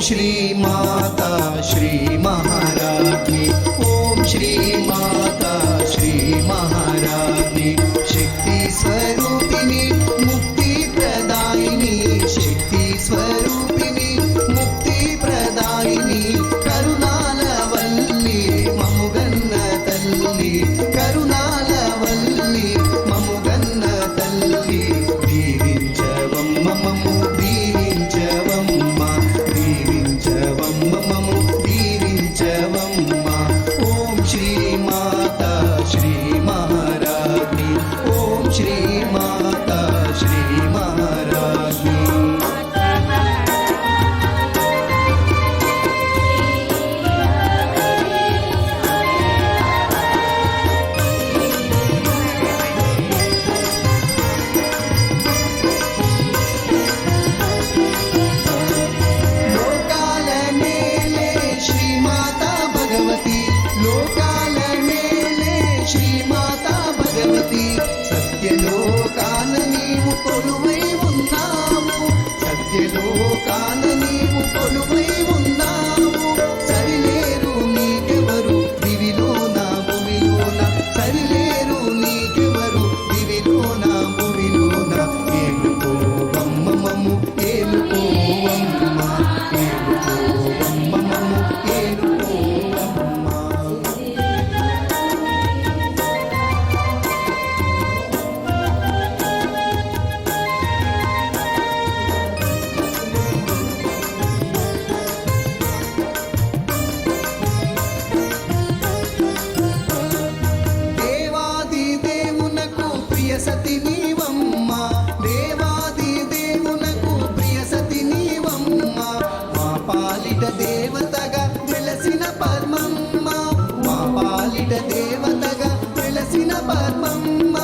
श्री माता श्री महारानी, ओम श्री माता श्री महारानी, शक्ति स्वरूपिणी मुक्ति प्रदायिनी, शक्ति स्वरूपिणी मुक्ति प्रदायिनी, करुणाल वल्ली ममुगन्न तल्ली, करुणाल वल्ली ममुगन्न तल्ली, दीविंचवम्म ममु दीविंचवम्म, दीविंचवम्म ममु दीविंचवम्म, ओम श्री माता श्री महारानी, ओम श्री माता श्री महारानी। लोकाल मेले श्री माता भगवती, लोकाल मेले श्री माता भगवती, सत्यलोकान नीवु కొలువై ఉన్నావు, సత్యలోకాన నీవు కొలువై ఉన్నావు, సరిలేరు నీకెవరు దివిలోన భూమిలోన, సరిలేరు నీకెవరు దివిలోన భూమిలోన, ఏలుకోవమ్మ మమ్ము ఏలుకోవమ్మ, ఏలుకోవమ్మ మమ్ము ఏలుకోవమ్మ। దేవాది దేవునకు ప్రియ సతి నీవమ్మ, దేవాది దేవునకు ప్రియ సతి నీవమ్మ, మా పాలిట దేవతగా వెలసిన పద్మమ్మ, మా పాలిట దేవతగా వెలసిన పద్మమ్మ,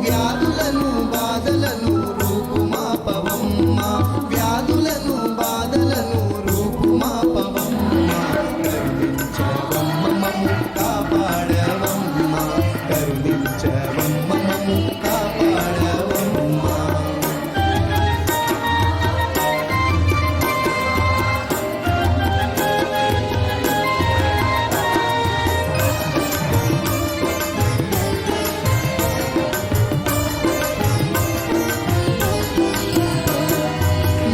వ్యాధులను బాధలను రూపుమాపవమ్మ, వ్యాధులను బాధలను రూపుమాపవమ్మ, కరుణించవమ్మ మమ్ము కాపాడవమ్మ, కరుణించవమ్మ మమ్ము కాపాడవమ్మ।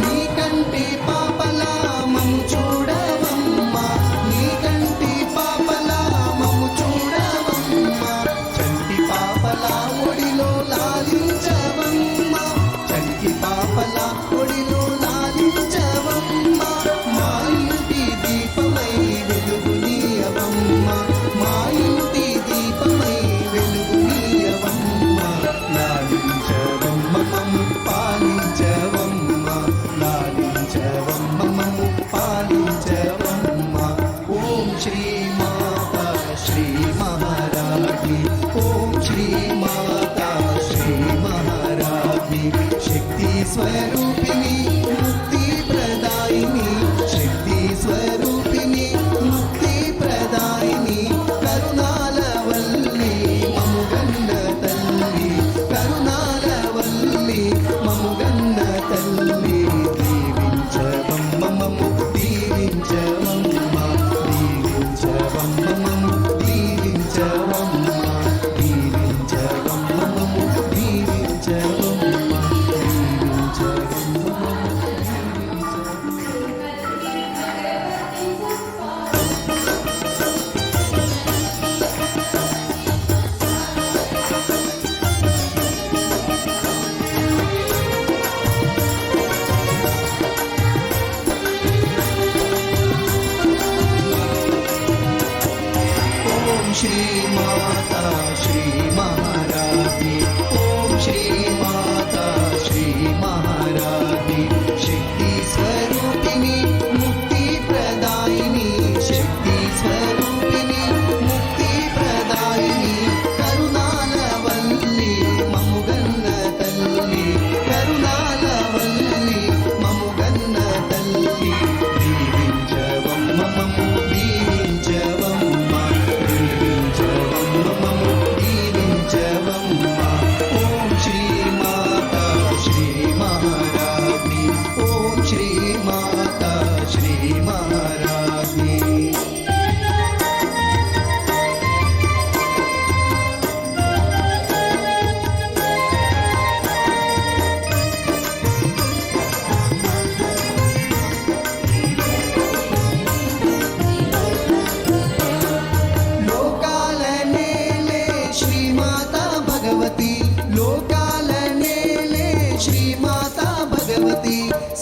నీ కంటి పాపలా మమ్ము చూడవమ్మ, నీ కంటి పాపలా మమ్ము చూడవమ్మ, చంటి పాపలా ఒడిలో లాలించవమ్మ, చంటి పాపలా ఒడిలో లాలించవమ్మ, మా ఇంటి దీపమై వెలుగునీయవమ్మ, మా ఇంటి దీపమై వెలుగునీయవమ్మ, లాలించవమ్మ మమ్ము పాలించవమ్మ, లాలించవమ్మ మమ్ము పాలించవమ్మ, ఓం శ్రీ మాతా శ్రీ మహారాణి, ఓం శ్రీ మాతా శ్రీ మహారాణి, శక్తి స్వరూపిణి ముక్తి ప్రదాయిని, శక్తి స్వరూపిణి ముక్తి ప్రదాయిని, కరుణాల వల్లి మముగన్న తల్లి, కరుణాల వల్లి మముగన్న తల్లి, దీవించవమ్మ మమ్ము దీవించవమ్మ, దీవించవమ్మ మమ్ము దీవించవమ్మ, దీవించవమ్మ మమ్ము దీవించవమ్మ, దీవించవమ్మ మమ్ము ఓం శ్రీ మాతా శ్రీ మహారాణి, ఓం శ్రీ మాతా శ్రీ మహారాణి, శక్తి స్వరూపిణి ముక్తి ప్రదాయిని, శక్తి స్వరూపిణి ముక్తి ప్రదాయిని, కరుణాల వల్లి మముగన్న తల్లి, కరుణాల వల్లి మముగన్న తల్లి, దీవించవమ్మ మమ్ము దీవించవమ్మ, దీవించవమ్మ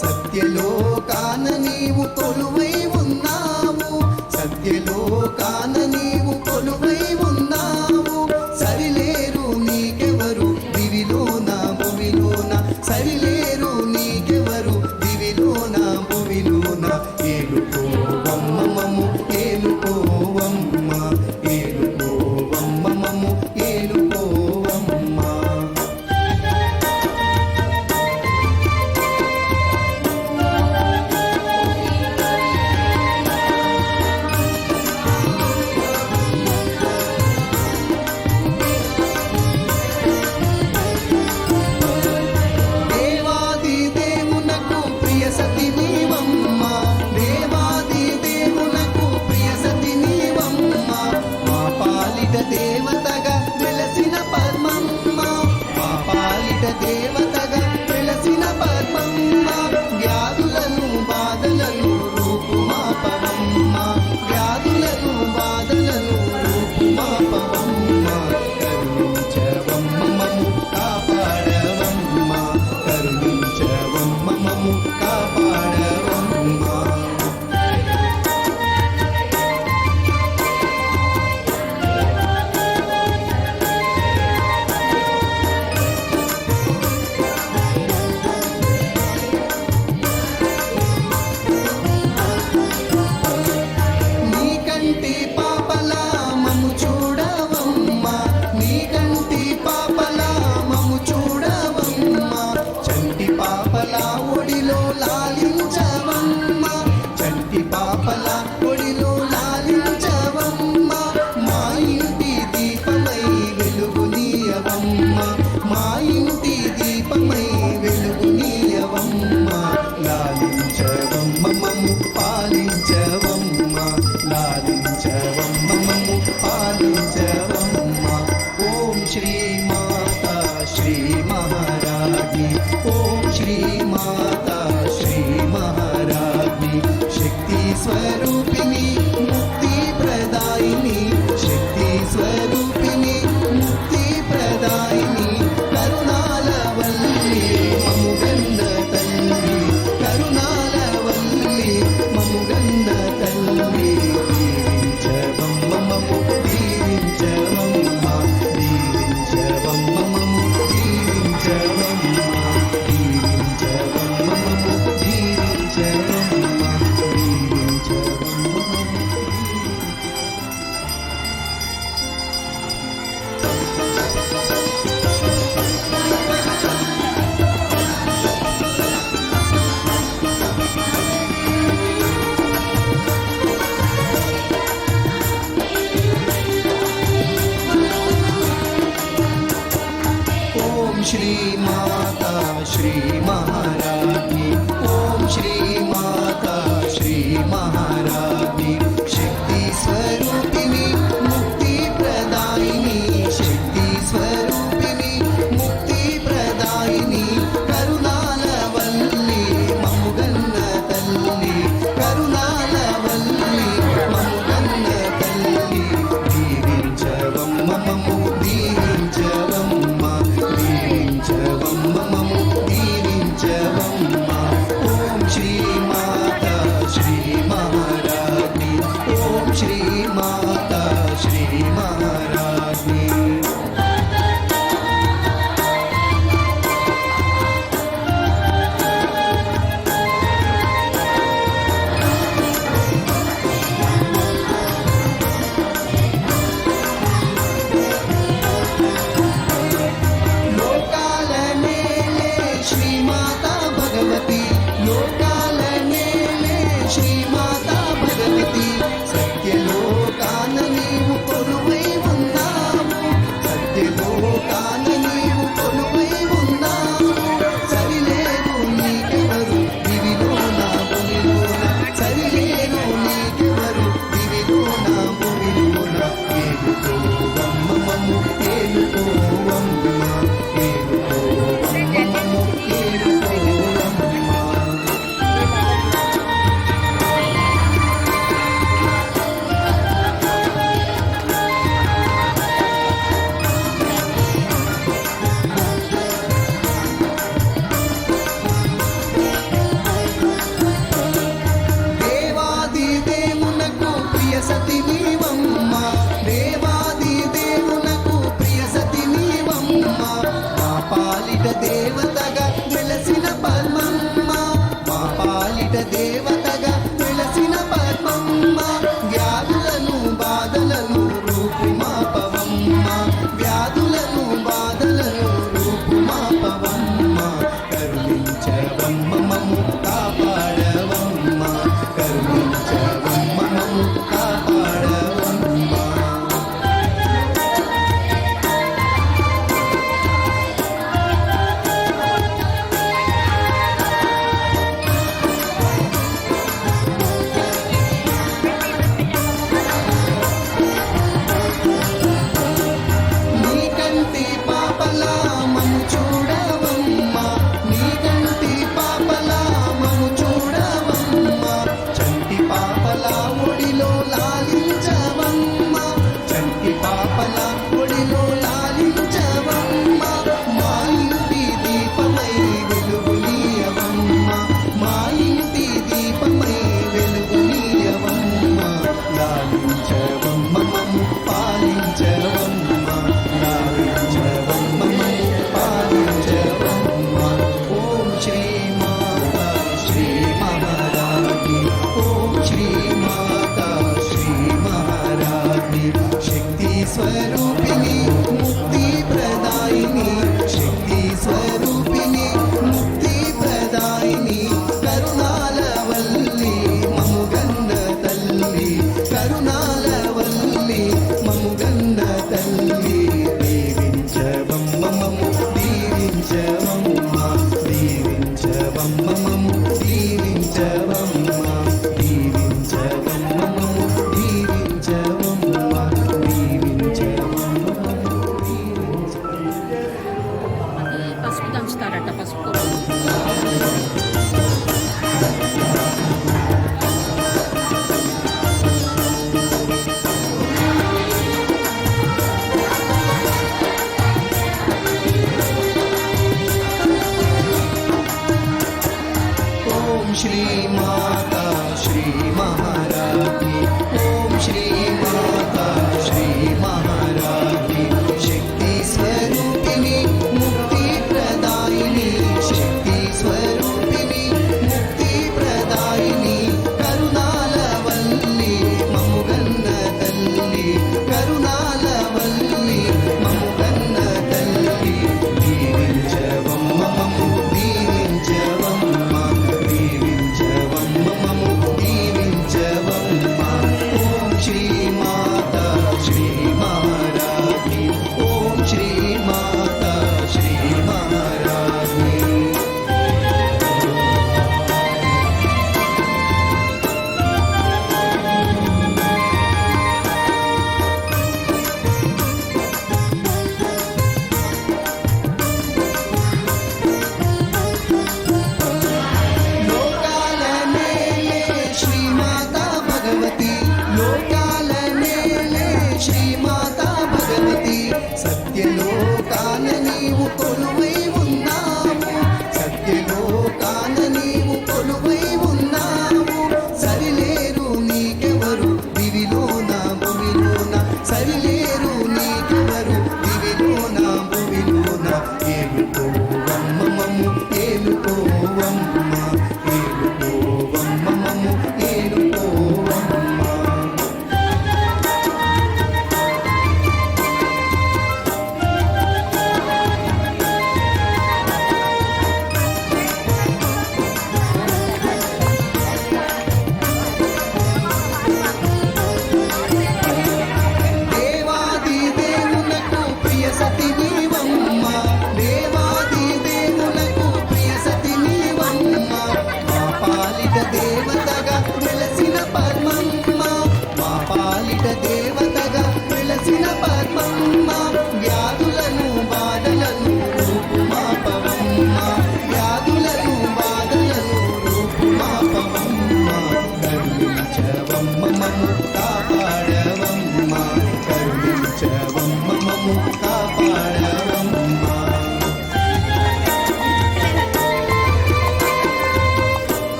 సత్యలోకాన నీవు కొలువై ఉన్నావు, సత్యలోకాన నీవు కొలువై ఉన్నావు. సరిలేరు నీకెవరు దివిలోన భువిలోన, సరిలేరు నీకెవరు దివిలోన భువిలోన. ఏలుకోవమ్మ మమ్ము ఏలుకోవమ్మ, ఏలుకోవమ్మ మమ్ము ఏలుకోవమ్మ. దేవాది దేవునకు ప్రియ సతి నీవమ్మ, దేవాది దేవునకు ప్రియ సతి నీవమ్మ. మా పాలిట దేవతగా వెలసిన పద్మమ్మ, మా పాలిట దేవతగా వెలసిన పద్మమ్మ. వ్యాధులను బాధలను రూపుమాపవమ్మ, వ్యాధులను బాధలను రూపుమాపవమ్మ. కరుణించవమ్మ మమ్ము కాపాడవమ్మ, కరుణించవమ్మ మమ్ము కాపాడవమ్మ. నీకంటి పాపలా మమ్ము చూడవమ్మ, నీకంటి పాపలా మమ్ము చూడవమ్మ. చంటి పాపలా ఒడిలో లాలించ ఇట దేవతగా వెలసిన పద్మమ్మ వ్యాధులను బాధలను రూపుమాపవమ్మ వ్యాధులను బాధలను రూపుమాపవమ్మ కరుణించవమ్మ మమ్ము కాపాడవమ్మ కరుణించవమ్మ మమ్ము కాపాడవమ్మ నీకంటి పాపలా మమ్ము చూడవమ్మ నీకంటి పాపలా మమ్ము చూడవమ్మ చంటి పాపలా ఒడిలో లాలించవమ్మ చంటి పాపలా ఒడిలో లాలించవమ్మ మా ఇంటి దీపమై వెలుగునీయవమ్మ మా ఇంటి దీపమై వెలుగునీయవమ్మ లాలించవమ్మ మమ్ము పాలించవమ్మ లాలించవమ్మ మమ్ము పాలించవమ్మ ఓం శ్రీ మాతా శ్రీ మహారాజ్ఞి ఓం శ్రీ మాతా శ్రీ మహారాజ్ఞి శక్తి స్వరూపిణి ముక్తి ప్రదాయిని శక్తి స్వరూపిణి ముక్తి ప్రదాయిని కరుణాల వల్లి మముగంద తల్లి కరుణాల వల్లి మముగంద తల్లి దీవించవమ్మ మము దీవించవమ్మ దీవించవమ్మ మము దీవించవమ్మ దీవించవమ్మ మము దీవించవమ్మ దీవించవమ్మ మము అది పసుపు దంచుతారట పసుపు ఓం శ్రీ మాతా శ్రీ మహారాజ్ఞి ఓం శ్రీ మాతా